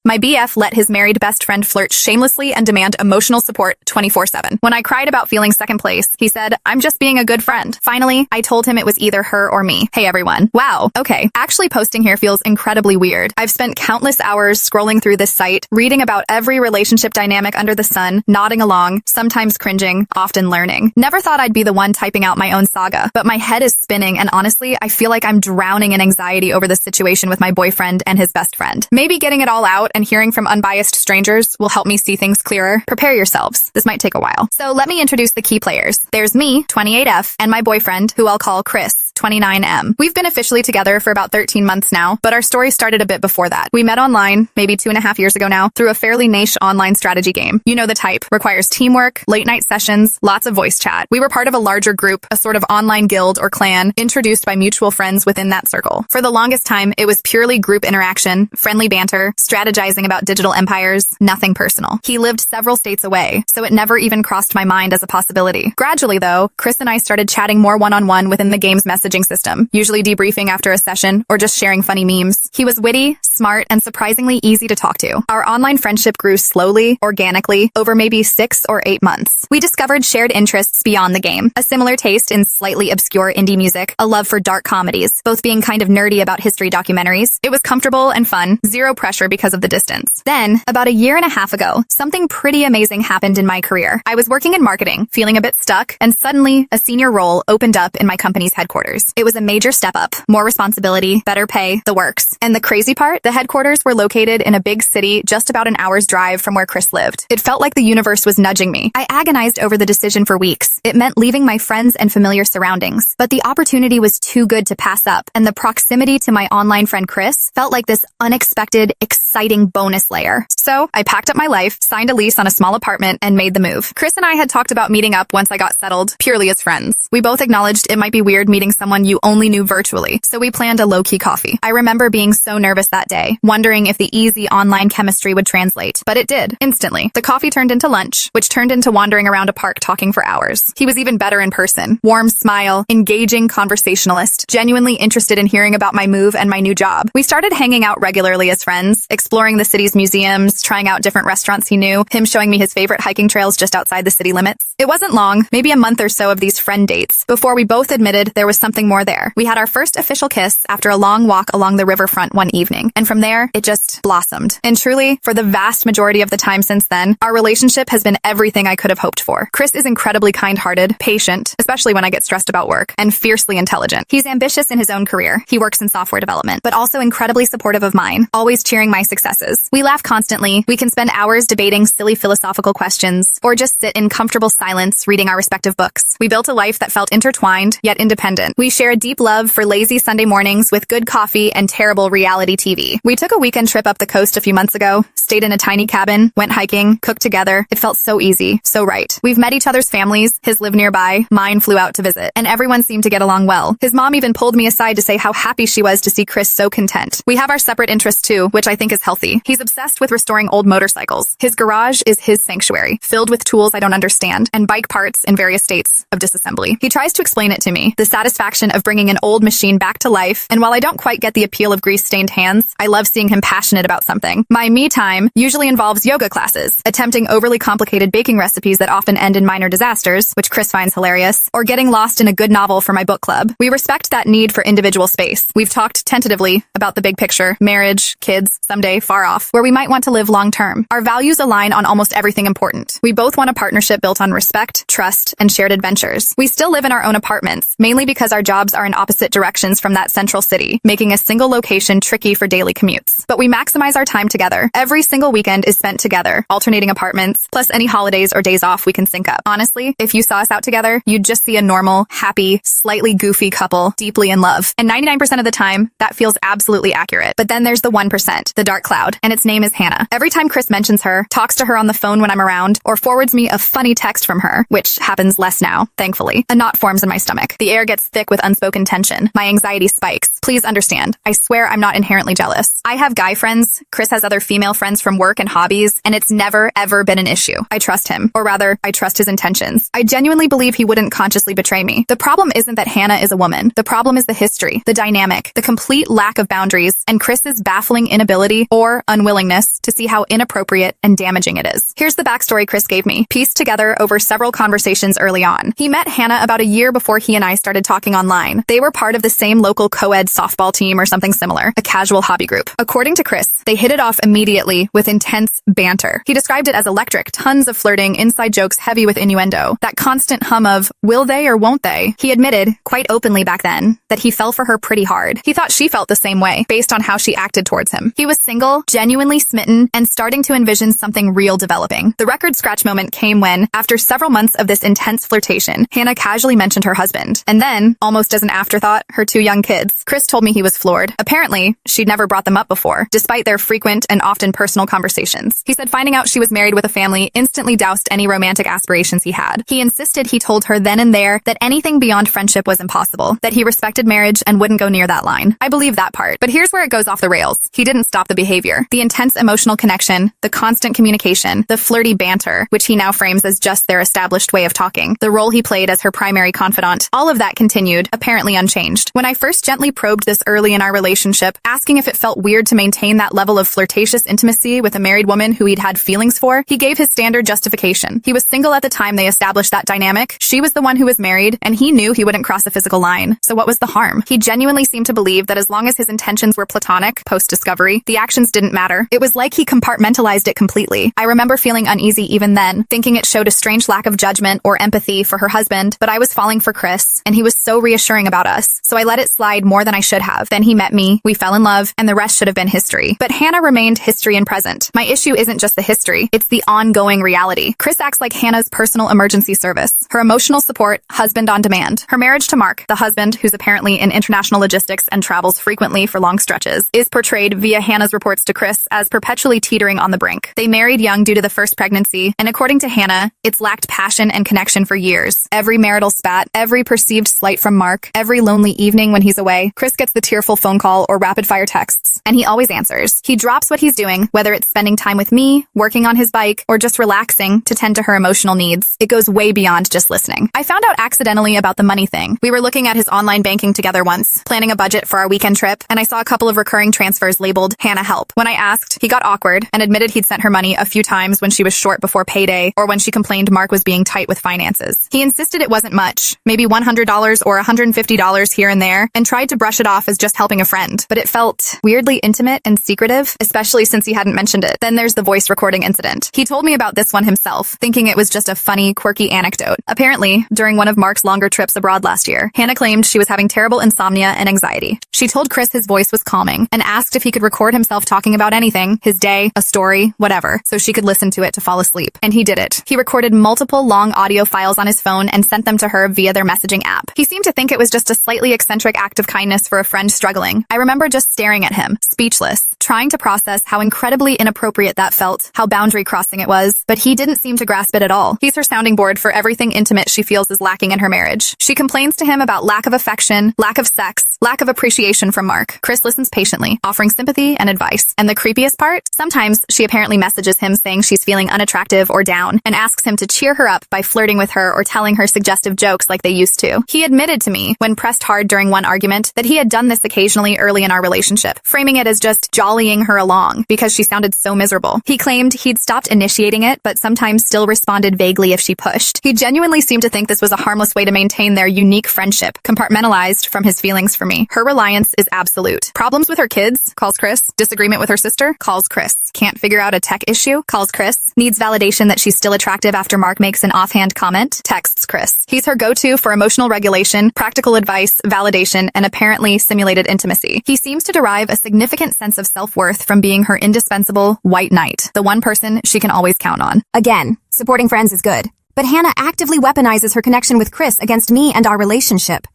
My BF let his married best friend flirt shamelessly and demand emotional support 24/7. When I cried about feeling second place, he said, "I'm just being a good friend." Finally, I told him it was either her or me. Hey everyone. Wow, okay. Actually posting here feels incredibly weird. I've spent countless hours scrolling through this site, reading about every relationship dynamic under the sun, nodding along, sometimes cringing, often learning. Never thought I'd be the one typing out my own saga, but my head is spinning and honestly, I feel like I'm drowning in anxiety over the situation with my boyfriend and his best friend. Maybe getting it all out and hearing from unbiased strangers will help me see things clearer. Prepare yourselves. This might take a while. So let me introduce the key players. There's me, 28F, and my boyfriend, who I'll call Chris, 29M. We've been officially together for about 13 months now, but our story started a bit before that. We met online, maybe 2.5 years ago now, through a fairly niche online strategy game. You know the type. Requires teamwork, late night sessions, lots of voice chat. We were part of a larger group, a sort of online guild or clan, introduced by mutual friends within that circle. For the longest time, it was purely group interaction, friendly banter, strategizing about digital empires, nothing personal. He lived several states away, so it never even crossed my mind as a possibility. Gradually, though, Chris and I started chatting more one-on-one within the game's messaging system, usually debriefing after a session or just sharing funny memes. He was witty, smart, and surprisingly easy to talk to. Our online friendship grew slowly, organically, over maybe 6 or 8 months. We discovered shared interests beyond the game, a similar taste in slightly obscure indie music, a love for dark comedies, both being kind of nerdy about history documentaries. It was comfortable and fun, zero pressure because of the distance. Then, about a year and a half ago, something pretty amazing happened in my career. I was working in marketing, feeling a bit stuck, and suddenly, a senior role opened up in my company's headquarters. It was a major step up, more responsibility, better pay, the works. And the crazy part, the headquarters were located in a big city just about an hour's drive from where Chris lived. It felt like the universe was nudging me. I agonized over the decision for weeks. It meant leaving my friends and familiar surroundings. But the opportunity was too good to pass up, and the proximity to my online friend Chris felt like this unexpected, exciting bonus layer. So I packed up my life, signed a lease on a small apartment, and made the move. Chris and I had talked about meeting up once I got settled, purely as friends. We both acknowledged it might be weird meeting someone you only knew virtually, so we planned a low-key coffee. I remember being so nervous that day, wondering if the easy online chemistry would translate, but it did, instantly. The coffee turned into lunch, which turned into wandering around a park talking for hours. He was even better in person. Warm smile, engaging conversationalist, genuinely interested in hearing about my move and my new job. We started hanging out regularly as friends, exploring the city's museums, trying out different restaurants he knew, him showing me his favorite hiking trails just outside the city limits. It wasn't long, maybe a month or so of these friend dates, before we both admitted there was something more there. We had our first official kiss after a long walk along the riverfront one evening, and from there, it just blossomed. And truly, for the vast majority of the time since then, our relationship has been everything I could have hoped for. Chris is incredibly kind-hearted, patient, especially when I get stressed about work, and fiercely intelligent. He's ambitious in his own career. He works in software development, but also incredibly supportive of mine, always cheering my successes. We laugh constantly. We can spend hours debating silly philosophical questions, or just sit in comfortable silence reading our respective books. We built a life that felt intertwined, yet independent. We share a deep love for lazy Sunday mornings with good coffee and terrible reality TV. We took a weekend trip up the coast a few months ago, stayed in a tiny cabin, went hiking, cooked together. It felt so easy, so right. We've met each other's families. His lived nearby, mine flew out to visit, and everyone seemed to get along well. His mom even pulled me aside to say how happy she was to see Chris so content. We have our separate interests too, which I think is healthy. He's obsessed with restoring old motorcycles. His garage is his sanctuary, filled with tools I don't understand, and bike parts in various states of disassembly. He tries to explain it to me, the satisfaction of bringing an old machine back to life, and while I don't quite get the appeal of grease-stained hands, I love seeing him passionate about something. My me time usually involves yoga classes, attempting overly complicated baking recipes that often end in minor disasters, which Chris finds hilarious, or getting lost in a good novel for my book club. We respect that need for individual space. We've talked tentatively about the big picture, marriage, kids, someday far off, where we might want to live long-term. Our values align on almost everything important. We both want a partnership built on respect, trust, and shared adventures. We still live in our own apartments, mainly because our jobs are in opposite directions from that central city, making a single location tricky for daily commutes. But we maximize our time together. Every single weekend is spent together, alternating apartments, plus any holidays or days off we can sync up. Honestly, if you saw us out together, you'd just see a normal, happy, slightly goofy couple, deeply in love. And 99% of the time, that feels absolutely accurate. But then there's the 1%, the dark cloud, and its name is Hannah. Every time Chris mentions her, talks to her on the phone when I'm around, or forwards me a funny text from her, which happens less now, thankfully, a knot forms in my stomach. The air gets thick with with unspoken tension. My anxiety spikes. Please understand. I swear I'm not inherently jealous. I have guy friends. Chris has other female friends from work and hobbies, and it's never, ever been an issue. I trust him. Or rather, I trust his intentions. I genuinely believe he wouldn't consciously betray me. The problem isn't that Hannah is a woman. The problem is the history, the dynamic, the complete lack of boundaries, and Chris's baffling inability or unwillingness to see how inappropriate and damaging it is. Here's the backstory Chris gave me, pieced together over several conversations early on. He met Hannah about a year before he and I started talking online. They were part of the same local co-ed softball team or something similar, a casual hobby group. According to Chris, they hit it off immediately with intense banter. He described it as electric, tons of flirting, inside jokes heavy with innuendo, that constant hum of, will they or won't they? He admitted, quite openly back then, that he fell for her pretty hard. He thought she felt the same way, based on how she acted towards him. He was single, genuinely smitten, and starting to envision something real developing. The record scratch moment came when, after several months of this intense flirtation, Hannah casually mentioned her husband. And then, almost as an afterthought, her 2 young kids. Chris told me he was floored. Apparently, she'd never brought them up before, despite their frequent and often personal conversations. He said finding out she was married with a family instantly doused any romantic aspirations he had. He insisted he told her then and there that anything beyond friendship was impossible, that he respected marriage and wouldn't go near that line. I believe that part. But here's where it goes off the rails. He didn't stop the behavior. The intense emotional connection, the constant communication, the flirty banter, which he now frames as just their established way of talking, the role he played as her primary confidant, all of that continued, apparently unchanged. When I first gently probed this early in our relationship, asking if it felt weird to maintain that level of flirtatious intimacy with a married woman who he'd had feelings for, he gave his standard justification. He was single at the time they established that dynamic, she was the one who was married, and he knew he wouldn't cross a physical line. So what was the harm? He genuinely seemed to believe that as long as his intentions were platonic, post-discovery, the actions didn't matter. It was like he compartmentalized it completely. I remember feeling uneasy even then, thinking it showed a strange lack of judgment or empathy for her husband, but I was falling for Chris, and he was so reassuring about us, so I let it slide more than I should have. Then he met me, we fell in love, and the rest should have been history. But Hannah remained history and present. My issue isn't just the history, it's the ongoing reality. Chris acts like Hannah's personal emergency service, her emotional support, husband on demand. Her marriage to Mark, the husband who's apparently in international logistics and travels frequently for long stretches, is portrayed via Hannah's reports to Chris as perpetually teetering on the brink. They married young due to the first pregnancy, and according to Hannah, it's lacked passion and connection for years. Every marital spat, every perceived slight from Mark, every lonely evening when he's away, Chris gets the tearful phone call or rapid-fire texts, and he always answers. He drops what he's doing, whether it's spending time with me, working on his bike, or just relaxing to tend to her emotional needs. It goes way beyond just listening. I found out accidentally about the money thing. We were looking at his online banking together once, planning a budget for our weekend trip, and I saw a couple of recurring transfers labeled Hannah Help. When I asked, he got awkward and admitted he'd sent her money a few times when she was short before payday or when she complained Mark was being tight with finances. He insisted it wasn't much, maybe $100 or $150 here and there, and tried to brush it off as just helping a friend. But it felt weirdly intimate and secretive, especially since he hadn't mentioned it. Then there's the voice recording incident. He told me about this one himself, thinking it was just a funny, quirky anecdote. Apparently, during one of Mark's longer trips abroad last year, Hannah claimed she was having terrible insomnia and anxiety. She told Chris his voice was calming and asked if he could record himself talking about anything, his day, a story, whatever, so she could listen to it to fall asleep. And he did it. He recorded multiple long audio files on his phone and sent them to her via their messaging app. He seemed to think it was just a slightly eccentric act of kindness for a friend struggling. I remember just staring at him, speechless, trying to process how incredibly inappropriate that felt, how boundary crossing it was, but he didn't seem to grasp it at all. He's her sounding board for everything intimate she feels is lacking in her marriage. She complains to him about lack of affection, lack of sex, lack of appreciation from Mark. Chris listens patiently, offering sympathy and advice. And the creepiest part? Sometimes she apparently messages him saying she's feeling unattractive or down and asks him to cheer her up by flirting with her or telling her suggestive jokes like they used to. He admitted to me, when pressed hard during one argument, that he had done this occasionally early in our relationship, framing it as just jollying her along because she sounded so miserable. He claimed he'd stopped initiating it, but sometimes still responded vaguely if she pushed. He genuinely seemed to think this was a harmless way to maintain their unique friendship, compartmentalized from his feelings for me. Her reliance is absolute. Problems with her kids? Calls Chris. Disagreement with her sister? Calls Chris. Can't figure out a tech issue? Calls Chris. Needs validation that she's still attractive after Mark makes an offhand comment? Texts Chris. He's her go-to for emotional regulation, practical advice, validation, and apparently simulated intimacy. He seems to derive a significant sense of self-worth from being her indispensable white knight, the one person she can always count on. Again, supporting friends is good, but Hannah actively weaponizes her connection with Chris against me and our relationship.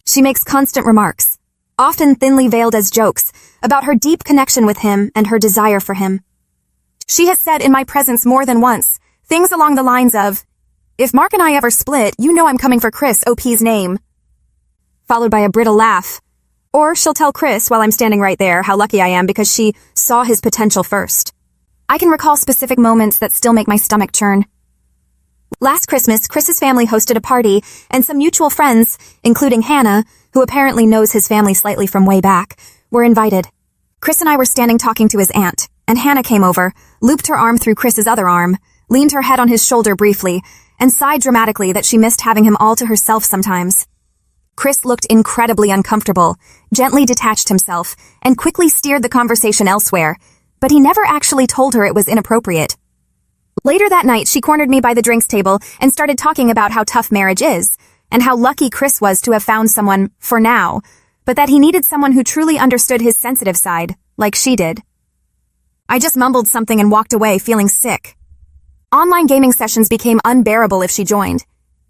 She makes constant remarks, often thinly veiled as jokes, about her deep connection with him and her desire for him. She has said in my presence more than once, things along the lines of, "If Mark and I ever split, you know I'm coming for Chris OP's name." followed by a brittle laugh. Or she'll tell Chris while I'm standing right there how lucky I am because she saw his potential first. I can recall specific moments that still make my stomach churn. Last Christmas, Chris's family hosted a party, and some mutual friends, including Hannah, who apparently knows his family slightly from way back, were invited. Chris and I were standing talking to his aunt, and Hannah came over, looped her arm through Chris's other arm, leaned her head on his shoulder briefly, and sighed dramatically that she missed having him all to herself sometimes. Chris looked incredibly uncomfortable, gently detached himself, and quickly steered the conversation elsewhere, but he never actually told her it was inappropriate. Later that night, she cornered me by the drinks table and started talking about how tough marriage is, and how lucky Chris was to have found someone, for now, but that he needed someone who truly understood his sensitive side, like she did. I just mumbled something and walked away feeling sick. Online gaming sessions became unbearable if she joined.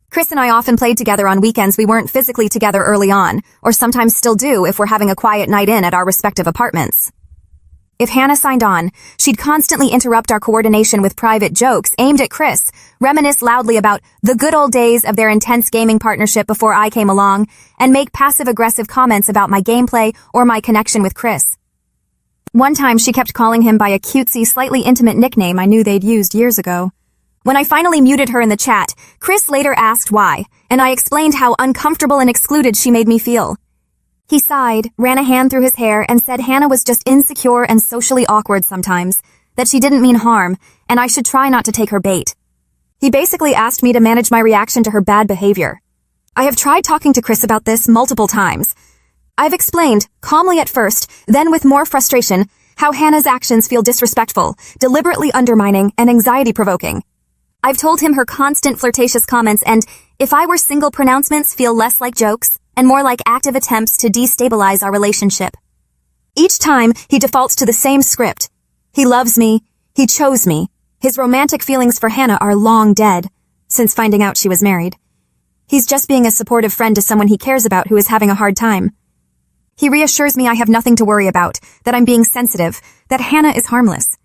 Chris and I often played together on weekends we weren't physically together early on, or sometimes still do if we're having a quiet night in at our respective apartments. If Hannah signed on, she'd constantly interrupt our coordination with private jokes aimed at Chris, reminisce loudly about the good old days of their intense gaming partnership before I came along, and make passive-aggressive comments about my gameplay or my connection with Chris. One time she kept calling him by a cutesy, slightly intimate nickname I knew they'd used years ago. When I finally muted her in the chat, Chris later asked why, and I explained how uncomfortable and excluded she made me feel. He sighed, ran a hand through his hair, and said Hannah was just insecure and socially awkward sometimes, that she didn't mean harm, and I should try not to take her bait. He basically asked me to manage my reaction to her bad behavior. I have tried talking to Chris about this multiple times. I've explained, calmly at first, then with more frustration, how Hannah's actions feel disrespectful, deliberately undermining, and anxiety-provoking. I've told him her constant flirtatious comments and, if I were single pronouncements, feel less like jokes and more like active attempts to destabilize our relationship. Each time, he defaults to the same script. He loves me. He chose me. His romantic feelings for Hannah are long dead, since finding out she was married. He's just being a supportive friend to someone he cares about who is having a hard time. He reassures me I have nothing to worry about, that I'm being sensitive, that Hannah is harmless.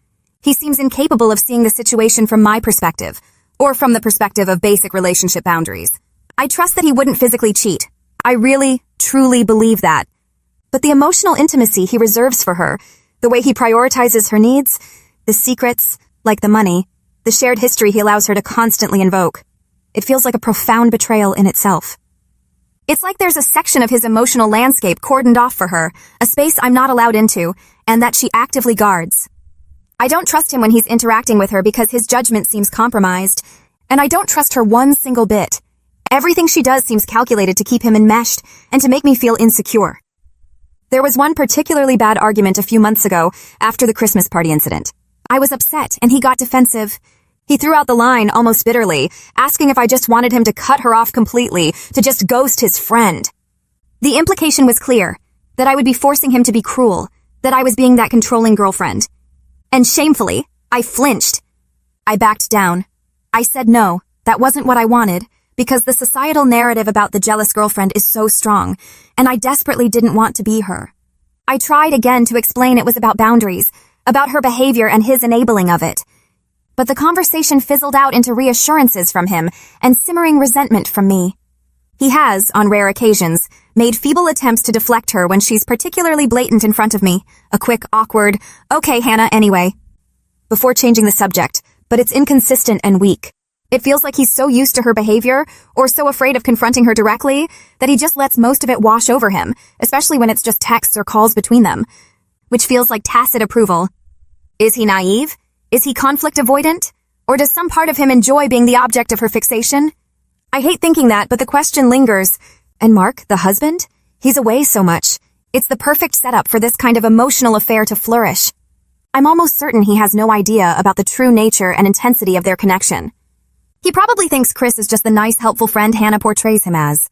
He seems incapable of seeing the situation from my perspective, or from the perspective of basic relationship boundaries. I trust that he wouldn't physically cheat. I really, truly believe that. But the emotional intimacy he reserves for her, the way he prioritizes her needs, the secrets, like the money, the shared history he allows her to constantly invoke, it feels like a profound betrayal in itself. It's like there's a section of his emotional landscape cordoned off for her, a space I'm not allowed into, and that she actively guards. I don't trust him when he's interacting with her because his judgment seems compromised, and I don't trust her one single bit. Everything she does seems calculated to keep him enmeshed and to make me feel insecure. There was one particularly bad argument a few months ago after the Christmas party incident. I was upset and he got defensive. He threw out the line almost bitterly, asking if I just wanted him to cut her off completely, to just ghost his friend. The implication was clear, that I would be forcing him to be cruel, that I was being that controlling girlfriend. And shamefully, I flinched. I backed down. I said no, that wasn't what I wanted, because the societal narrative about the jealous girlfriend is so strong, and I desperately didn't want to be her. I tried again to explain it was about boundaries, about her behavior and his enabling of it. But the conversation fizzled out into reassurances from him and simmering resentment from me. He has, on rare occasions, made feeble attempts to deflect her when she's particularly blatant in front of me, a quick, awkward, "Okay, Hannah, anyway," before changing the subject, but it's inconsistent and weak. It feels like he's so used to her behavior, or so afraid of confronting her directly, that he just lets most of it wash over him, especially when it's just texts or calls between them, which feels like tacit approval. Is he naive? Is he conflict avoidant? Or does some part of him enjoy being the object of her fixation? I hate thinking that, but the question lingers. And Mark, the husband? He's away so much. It's the perfect setup for this kind of emotional affair to flourish. I'm almost certain he has no idea about the true nature and intensity of their connection. He probably thinks Chris is just the nice, helpful friend Hannah portrays him as.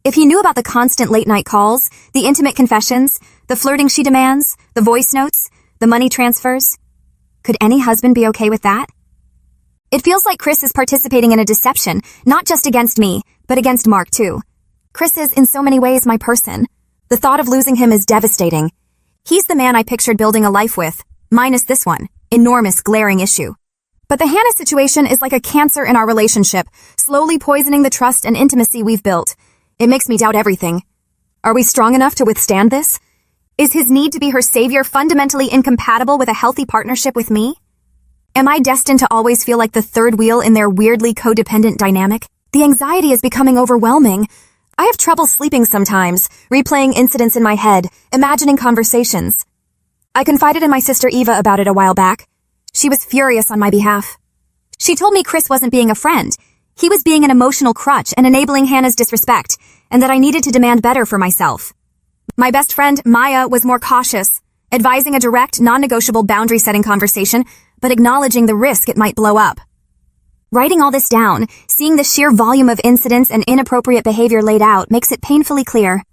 If he knew about the constant late-night calls, the intimate confessions, the flirting she demands, the voice notes, the money transfers, could any husband be okay with that? It feels like Chris is participating in a deception, not just against me, but against Mark too. Chris is, in so many ways, my person. The thought of losing him is devastating. He's the man I pictured building a life with, minus this one, enormous, glaring issue. But the Hannah situation is like a cancer in our relationship, slowly poisoning the trust and intimacy we've built. It makes me doubt everything. Are we strong enough to withstand this? Is his need to be her savior fundamentally incompatible with a healthy partnership with me? Am I destined to always feel like the third wheel in their weirdly codependent dynamic? The anxiety is becoming overwhelming. I have trouble sleeping sometimes, replaying incidents in my head, imagining conversations. I confided in my sister Eva about it a while back. She was furious on my behalf. She told me Chris wasn't being a friend. He was being an emotional crutch and enabling Hannah's disrespect, and that I needed to demand better for myself. My best friend, Maya, was more cautious, advising a direct, non-negotiable boundary-setting conversation, but acknowledging the risk it might blow up. Writing all this down, seeing the sheer volume of incidents and inappropriate behavior laid out makes it painfully clear.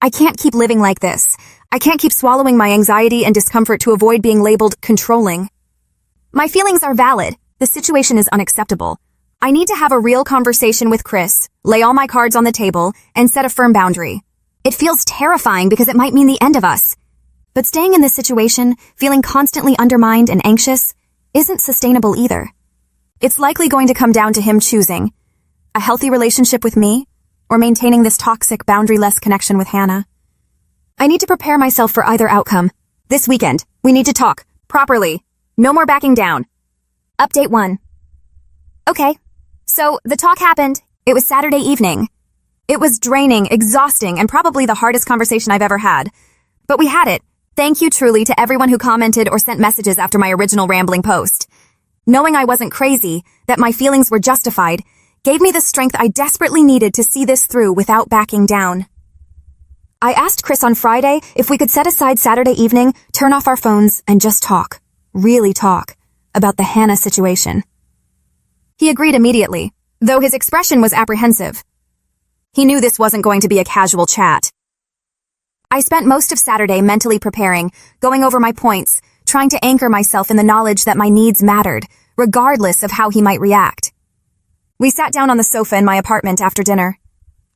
I can't keep living like this. I can't keep swallowing my anxiety and discomfort to avoid being labeled controlling. My feelings are valid. The situation is unacceptable. I need to have a real conversation with Chris, lay all my cards on the table, and set a firm boundary. It feels terrifying because it might mean the end of us. But staying in this situation, feeling constantly undermined and anxious, isn't sustainable either. It's likely going to come down to him choosing a healthy relationship with me or maintaining this toxic, boundary-less connection with Hannah. I need to prepare myself for either outcome. This weekend, we need to talk properly. No more backing down. Update 1. Okay, so the talk happened. It was Saturday evening. It was draining, exhausting, and probably the hardest conversation I've ever had. But we had it. Thank you truly to everyone who commented or sent messages after my original rambling post. Knowing I wasn't crazy, that my feelings were justified, gave me the strength I desperately needed to see this through without backing down. I asked Chris on Friday if we could set aside Saturday evening, turn off our phones, and just talk, really talk, about the Hannah situation. He agreed immediately, though his expression was apprehensive. He knew this wasn't going to be a casual chat. I spent most of Saturday mentally preparing, going over my points, trying to anchor myself in the knowledge that my needs mattered, regardless of how he might react. We sat down on the sofa in my apartment after dinner.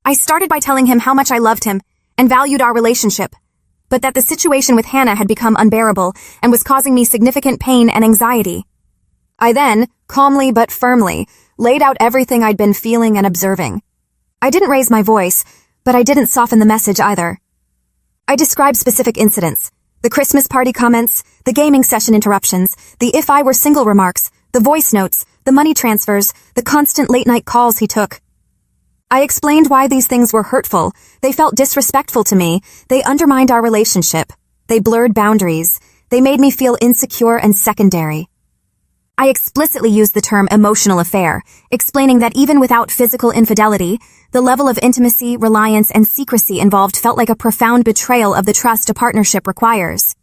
I started by telling him how much I loved him and valued our relationship, but that the situation with Hannah had become unbearable and was causing me significant pain and anxiety. I then, calmly but firmly, laid out everything I'd been feeling and observing. I didn't raise my voice, but I didn't soften the message either. I described specific incidents, the Christmas party comments, the gaming session interruptions, the if I were single remarks, the voice notes, the money transfers, the constant late-night calls he took. I explained why these things were hurtful. They felt disrespectful to me. They undermined our relationship. They blurred boundaries. They made me feel insecure and secondary. I explicitly used the term emotional affair, explaining that even without physical infidelity, the level of intimacy, reliance, and secrecy involved felt like a profound betrayal of the trust a partnership requires.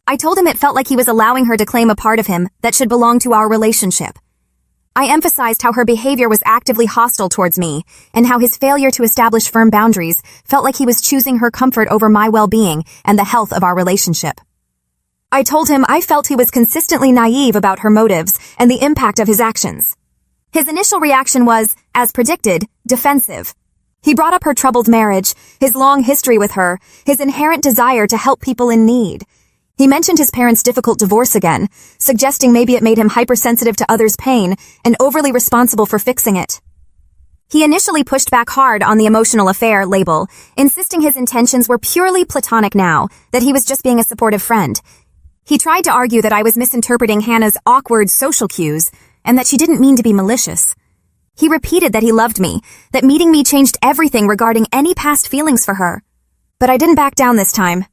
I told him it felt like he was allowing her to claim a part of him that should belong to our relationship. I emphasized how her behavior was actively hostile towards me, and how his failure to establish firm boundaries felt like he was choosing her comfort over my well-being and the health of our relationship. I told him I felt he was consistently naive about her motives and the impact of his actions. His initial reaction was, as predicted, defensive. He brought up her troubled marriage, his long history with her, his inherent desire to help people in need. He mentioned his parents' difficult divorce again, suggesting maybe it made him hypersensitive to others' pain and overly responsible for fixing it. He initially pushed back hard on the emotional affair label, insisting his intentions were purely platonic now, that he was just being a supportive friend. He tried to argue that I was misinterpreting Hannah's awkward social cues and that she didn't mean to be malicious. He repeated that he loved me, that meeting me changed everything regarding any past feelings for her. But I didn't back down this time.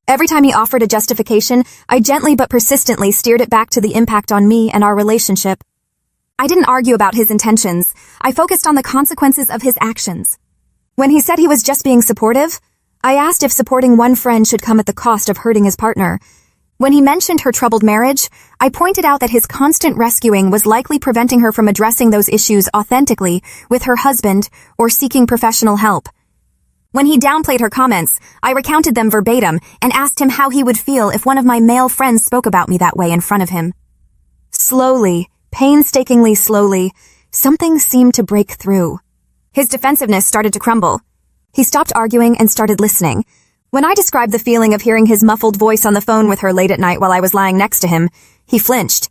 Every time he offered a justification, I gently but persistently steered it back to the impact on me and our relationship. I didn't argue about his intentions. I focused on the consequences of his actions. When he said he was just being supportive, I asked if supporting one friend should come at the cost of hurting his partner. When he mentioned her troubled marriage, I pointed out that his constant rescuing was likely preventing her from addressing those issues authentically with her husband or seeking professional help. When he downplayed her comments, I recounted them verbatim and asked him how he would feel if one of my male friends spoke about me that way in front of him. Slowly, painstakingly slowly, something seemed to break through. His defensiveness started to crumble. He stopped arguing and started listening. When I described the feeling of hearing his muffled voice on the phone with her late at night while I was lying next to him, he flinched.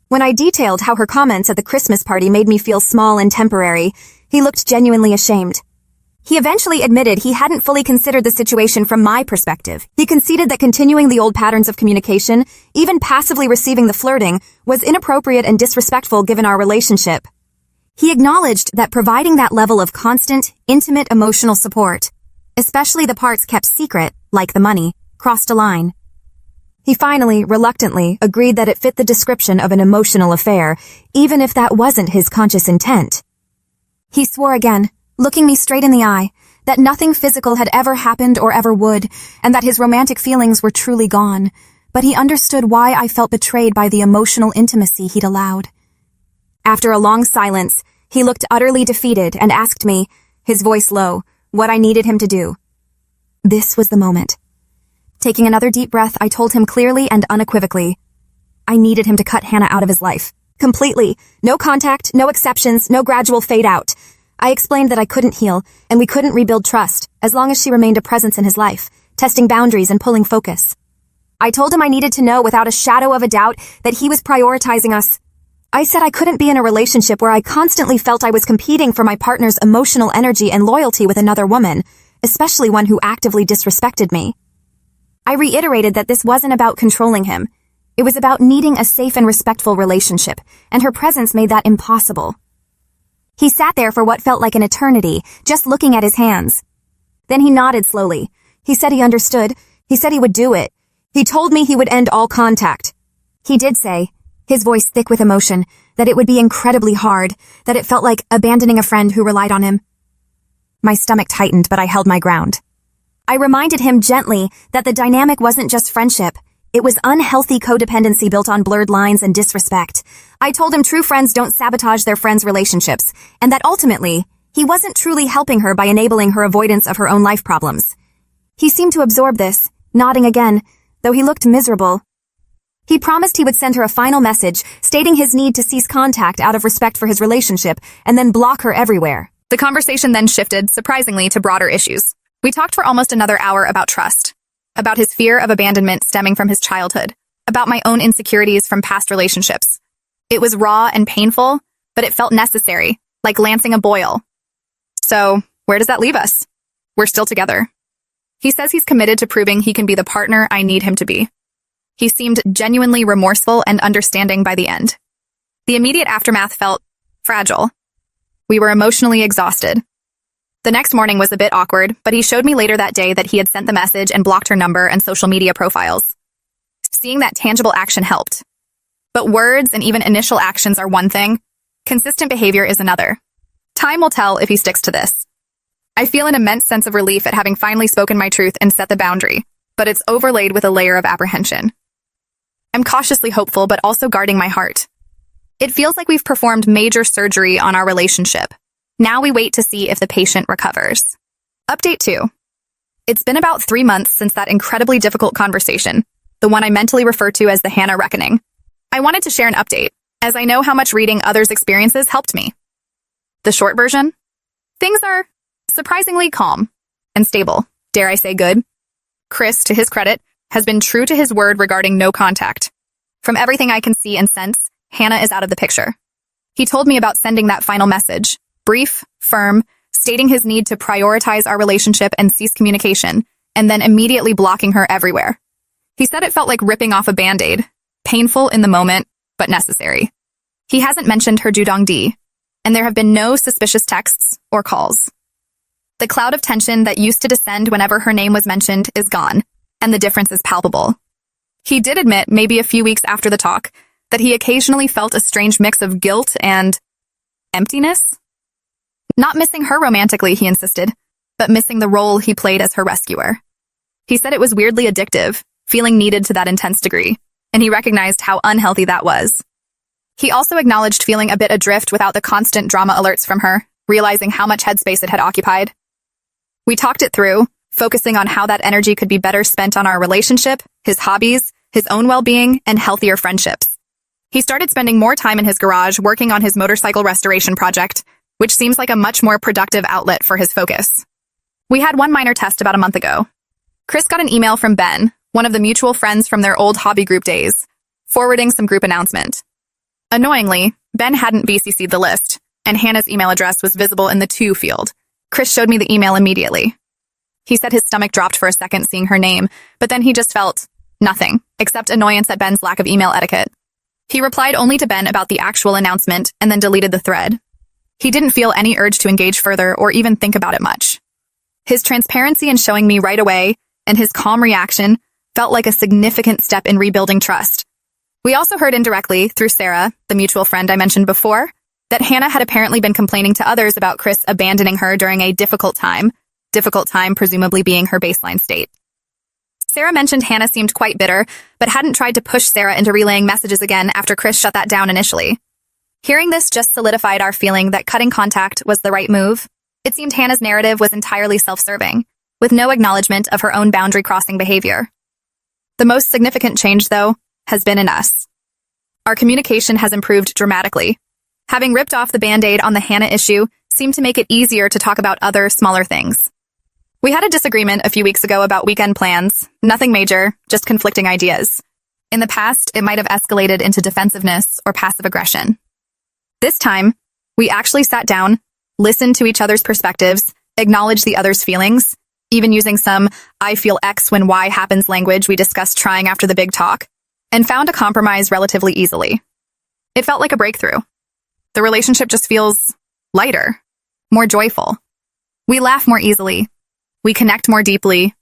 When I detailed how her comments at the Christmas party made me feel small and temporary, he looked genuinely ashamed. He eventually admitted he hadn't fully considered the situation from my perspective. He conceded that continuing the old patterns of communication, even passively receiving the flirting, was inappropriate and disrespectful given our relationship. He acknowledged that providing that level of constant, intimate emotional support, especially the parts kept secret, like the money, crossed a line. He finally, reluctantly, agreed that it fit the description of an emotional affair, even if that wasn't his conscious intent. He swore again, looking me straight in the eye, that nothing physical had ever happened or ever would, and that his romantic feelings were truly gone, but he understood why I felt betrayed by the emotional intimacy he'd allowed. After a long silence, he looked utterly defeated and asked me, his voice low, what I needed him to do. This was the moment. Taking another deep breath, I told him clearly and unequivocally. I needed him to cut Hannah out of his life. Completely. No contact, no exceptions, no gradual fade out. I explained that I couldn't heal, and we couldn't rebuild trust, as long as she remained a presence in his life, testing boundaries and pulling focus. I told him I needed to know without a shadow of a doubt that he was prioritizing us. I said I couldn't be in a relationship where I constantly felt I was competing for my partner's emotional energy and loyalty with another woman, especially one who actively disrespected me. I reiterated that this wasn't about controlling him. It was about needing a safe and respectful relationship, and her presence made that impossible. He sat there for what felt like an eternity, just looking at his hands. Then he nodded slowly. He said he understood. He said he would do it. He told me he would end all contact. He did say, his voice thick with emotion, that it would be incredibly hard, that it felt like abandoning a friend who relied on him. My stomach tightened, but I held my ground. I reminded him gently that the dynamic wasn't just friendship. It was unhealthy codependency built on blurred lines and disrespect. I told him true friends don't sabotage their friends' relationships, and that ultimately, he wasn't truly helping her by enabling her avoidance of her own life problems. He seemed to absorb this, nodding again, though he looked miserable. He promised he would send her a final message, stating his need to cease contact out of respect for his relationship, and then block her everywhere. The conversation then shifted, surprisingly, to broader issues. We talked for almost another hour about trust, about his fear of abandonment stemming from his childhood, about my own insecurities from past relationships. It was raw and painful, but it felt necessary, like lancing a boil. So, where does that leave us? We're still together. He says he's committed to proving he can be the partner I need him to be. He seemed genuinely remorseful and understanding by the end. The immediate aftermath felt fragile. We were emotionally exhausted. The next morning was a bit awkward, but he showed me later that day that he had sent the message and blocked her number and social media profiles. Seeing that tangible action helped. But words and even initial actions are one thing. Consistent behavior is another. Time will tell if he sticks to this. I feel an immense sense of relief at having finally spoken my truth and set the boundary, but it's overlaid with a layer of apprehension. I'm cautiously hopeful, but also guarding my heart. It feels like we've performed major surgery on our relationship. Now we wait to see if the patient recovers. Update 2. It's been about 3 months since that incredibly difficult conversation, the one I mentally refer to as the Hannah reckoning. I wanted to share an update, as I know how much reading others' experiences helped me. The short version? Things are surprisingly calm and stable, dare I say good. Chris, to his credit, has been true to his word regarding no contact. From everything I can see and sense, Hannah is out of the picture. He told me about sending that final message, brief, firm, stating his need to prioritize our relationship and cease communication, and then immediately blocking her everywhere. He said it felt like ripping off a Band-Aid, painful in the moment, but necessary. He hasn't mentioned her Dudong-di, and there have been no suspicious texts or calls. The cloud of tension that used to descend whenever her name was mentioned is gone, and the difference is palpable. He did admit, maybe a few weeks after the talk, that he occasionally felt a strange mix of guilt and emptiness. Not missing her romantically, he insisted, but missing the role he played as her rescuer. He said it was weirdly addictive, feeling needed to that intense degree, and he recognized how unhealthy that was. He also acknowledged feeling a bit adrift without the constant drama alerts from her, realizing how much headspace it had occupied. We talked it through, focusing on how that energy could be better spent on our relationship, his hobbies, his own well-being, and healthier friendships. He started spending more time in his garage working on his motorcycle restoration project, which seems like a much more productive outlet for his focus. We had one minor test about a month ago. Chris got an email from Ben, one of the mutual friends from their old hobby group days, forwarding some group announcement. Annoyingly, Ben hadn't BCC'd the list, and Hannah's email address was visible in the to field, Chris showed me the email immediately. He said his stomach dropped for a second seeing her name, but then he just felt nothing, except annoyance at Ben's lack of email etiquette. He replied only to Ben about the actual announcement and then deleted the thread. He didn't feel any urge to engage further or even think about it much. His transparency in showing me right away and his calm reaction felt like a significant step in rebuilding trust. We also heard indirectly, through Sarah, the mutual friend I mentioned before, that Hannah had apparently been complaining to others about Chris abandoning her during a difficult time presumably being her baseline state. Sarah mentioned Hannah seemed quite bitter, but hadn't tried to push Sarah into relaying messages again after Chris shut that down initially. Hearing this just solidified our feeling that cutting contact was the right move. It seemed Hannah's narrative was entirely self-serving, with no acknowledgement of her own boundary-crossing behavior. The most significant change, though, has been in us. Our communication has improved dramatically. Having ripped off the Band-Aid on the Hannah issue seemed to make it easier to talk about other, smaller things. We had a disagreement a few weeks ago about weekend plans. Nothing major, just conflicting ideas. In the past, it might have escalated into defensiveness or passive aggression. This time, we actually sat down, listened to each other's perspectives, acknowledged the other's feelings, even using some "I feel X when Y happens" language we discussed trying after the big talk, and found a compromise relatively easily. It felt like a breakthrough. The relationship just feels lighter, more joyful. We laugh more easily. We connect more deeply.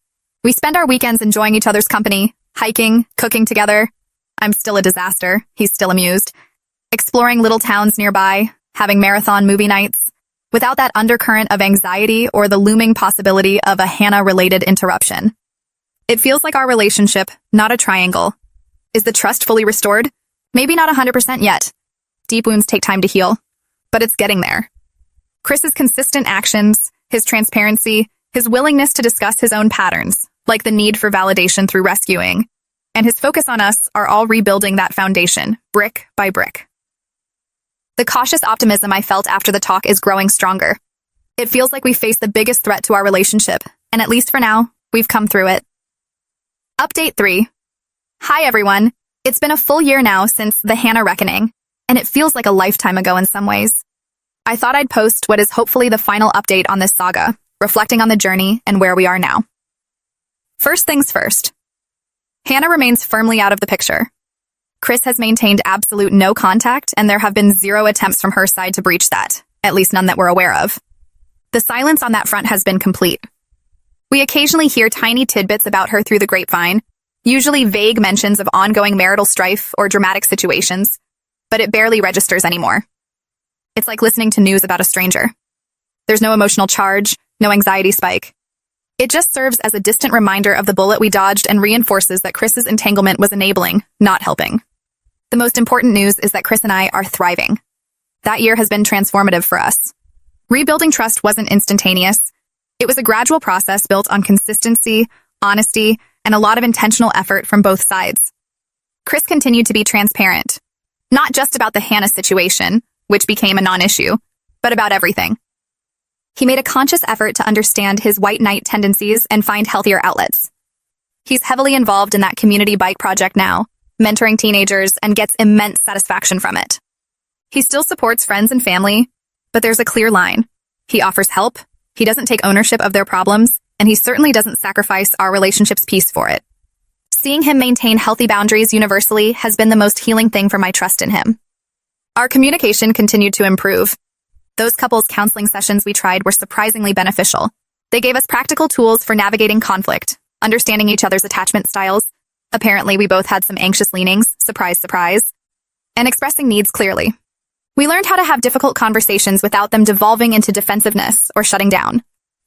We spend our weekends enjoying each other's company, hiking, cooking together. I'm still a disaster. He's still amused. Exploring little towns nearby, having marathon movie nights, without that undercurrent of anxiety or the looming possibility of a Hannah-related interruption. It feels like our relationship, not a triangle. Is the trust fully restored? Maybe not 100% yet. Deep wounds take time to heal, but it's getting there. Chris's consistent actions, his transparency, his willingness to discuss his own patterns, like the need for validation through rescuing, and his focus on us are all rebuilding that foundation, brick by brick. The cautious optimism I felt after the talk is growing stronger. It feels like we face the biggest threat to our relationship, and at least for now, we've come through it. Update 3. Hi everyone. It's been a full year now since the Hannah reckoning, and it feels like a lifetime ago in some ways. I thought I'd post what is hopefully the final update on this saga, reflecting on the journey and where we are now. First things first. Hannah remains firmly out of the picture. Chris has maintained absolute no contact, and there have been 0 attempts from her side to breach that, at least none that we're aware of. The silence on that front has been complete. We occasionally hear tiny tidbits about her through the grapevine, usually vague mentions of ongoing marital strife or dramatic situations, but it barely registers anymore. It's like listening to news about a stranger. There's no emotional charge, no anxiety spike. It just serves as a distant reminder of the bullet we dodged and reinforces that Chris's entanglement was enabling, not helping. The most important news is that Chris and I are thriving. That year has been transformative for us. Rebuilding trust wasn't instantaneous. It was a gradual process built on consistency, honesty, and a lot of intentional effort from both sides. Chris continued to be transparent, not just about the Hannah situation, which became a non-issue, but about everything. He made a conscious effort to understand his white knight tendencies and find healthier outlets. He's heavily involved in that community bike project now, mentoring teenagers, and gets immense satisfaction from it. He still supports friends and family, but there's a clear line. He offers help, he doesn't take ownership of their problems, and he certainly doesn't sacrifice our relationship's peace for it. Seeing him maintain healthy boundaries universally has been the most healing thing for my trust in him. Our communication continued to improve. Those couples counseling sessions we tried were surprisingly beneficial. They gave us practical tools for navigating conflict, understanding each other's attachment styles. Apparently, we both had some anxious leanings, surprise, surprise, and expressing needs clearly. We learned how to have difficult conversations without them devolving into defensiveness or shutting down.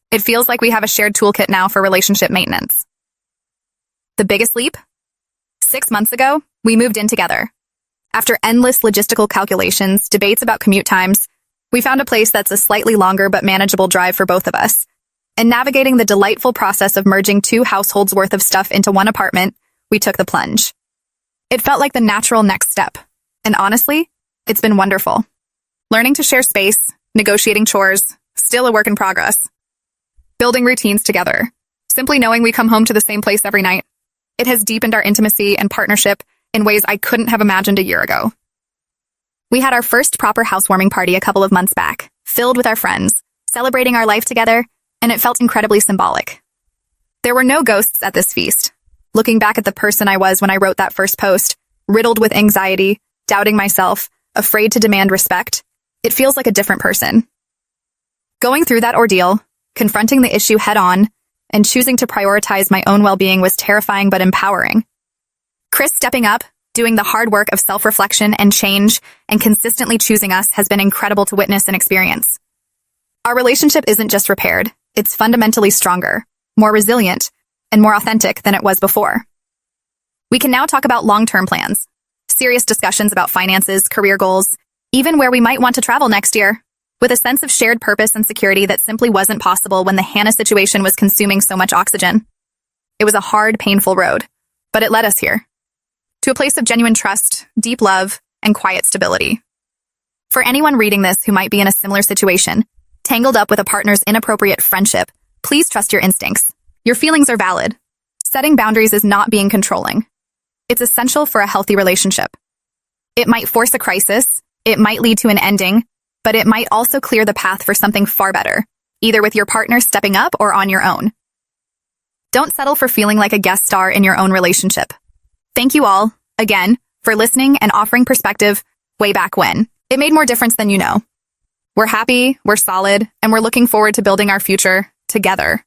It feels like we have a shared toolkit now for relationship maintenance. The biggest leap? 6 months ago, we moved in together. After endless logistical calculations, debates about commute times, we found a place that's a slightly longer but manageable drive for both of us. And navigating the delightful process of merging 2 households worth of stuff into one apartment, we took the plunge. It felt like the natural next step. And honestly, it's been wonderful. Learning to share space, negotiating chores, still a work in progress. Building routines together. Simply knowing we come home to the same place every night. It has deepened our intimacy and partnership in ways I couldn't have imagined a year ago. We had our first proper housewarming party a couple of months back, filled with our friends, celebrating our life together, and it felt incredibly symbolic. There were no ghosts at this feast. Looking back at the person I was when I wrote that first post, riddled with anxiety, doubting myself, afraid to demand respect, it feels like a different person. Going through that ordeal, confronting the issue head-on, and choosing to prioritize my own well-being was terrifying but empowering. Chris stepping up, doing the hard work of self-reflection and change, and consistently choosing us has been incredible to witness and experience. Our relationship isn't just repaired, it's fundamentally stronger, more resilient, and more authentic than it was before. We can now talk about long-term plans, serious discussions about finances, career goals, even where we might want to travel next year, with a sense of shared purpose and security that simply wasn't possible when the Hannah situation was consuming so much oxygen. It was a hard, painful road, but it led us here, to a place of genuine trust, deep love, and quiet stability. For anyone reading this who might be in a similar situation, tangled up with a partner's inappropriate friendship, please trust your instincts. Your feelings are valid. Setting boundaries is not being controlling. It's essential for a healthy relationship. It might force a crisis, it might lead to an ending, but it might also clear the path for something far better, either with your partner stepping up or on your own. Don't settle for feeling like a guest star in your own relationship. Thank you all, again, for listening and offering perspective way back when. It made more difference than you know. We're happy, we're solid, and we're looking forward to building our future together.